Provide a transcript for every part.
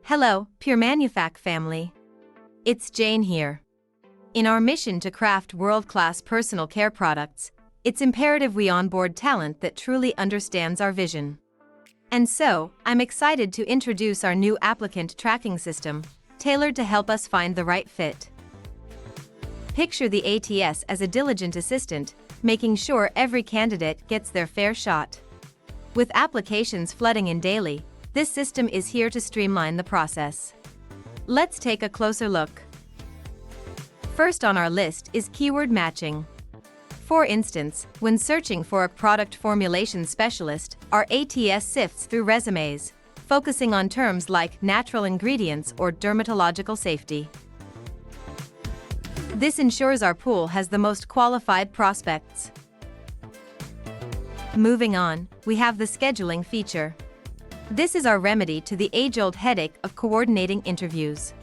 Hello, Pure Manufac family. It's Jane here. In our mission to craft world-class personal care products, it's imperative we onboard talent that truly understands our vision. And so, I'm excited to introduce our new applicant tracking system, tailored to help us find the right fit. Picture the ATS as a diligent assistant, making sure every candidate gets their fair shot. With applications flooding in daily, this system is here to streamline the process. Let's take a closer look. First on our list is keyword matching. For instance, when searching for a product formulation specialist, our ATS sifts through resumes, focusing on terms like natural ingredients or dermatological safety. This ensures our pool has the most qualified prospects. Moving on, we have the scheduling feature. This is our remedy to the age-old headache of coordinating interviews.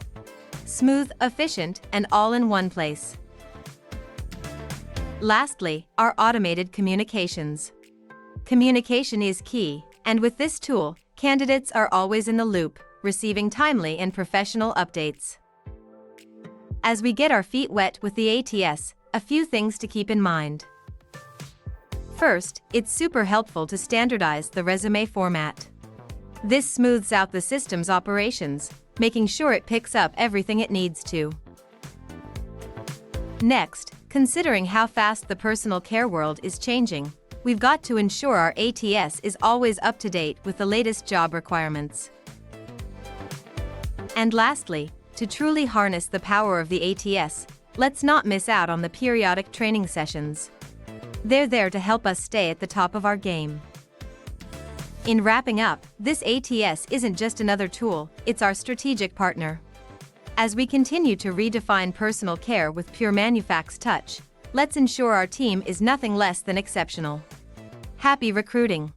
Smooth, efficient, and all in one place. Lastly, our automated communications. Communication is key, and with this tool, candidates are always in the loop, receiving timely and professional updates. As we get our feet wet with the ATS, a few things to keep in mind. First, it's super helpful to standardize the resume format. This smooths out the system's operations, making sure it picks up everything it needs to. Next, considering how fast the personal care world is changing, we've got to ensure our ATS is always up to date with the latest job requirements. And lastly, to truly harness the power of the ATS, let's not miss out on the periodic training sessions. They're there to help us stay at the top of our game. In wrapping up, this ATS isn't just another tool, it's our strategic partner. As we continue to redefine personal care with Pure Manufac's touch, let's ensure our team is nothing less than exceptional. Happy recruiting!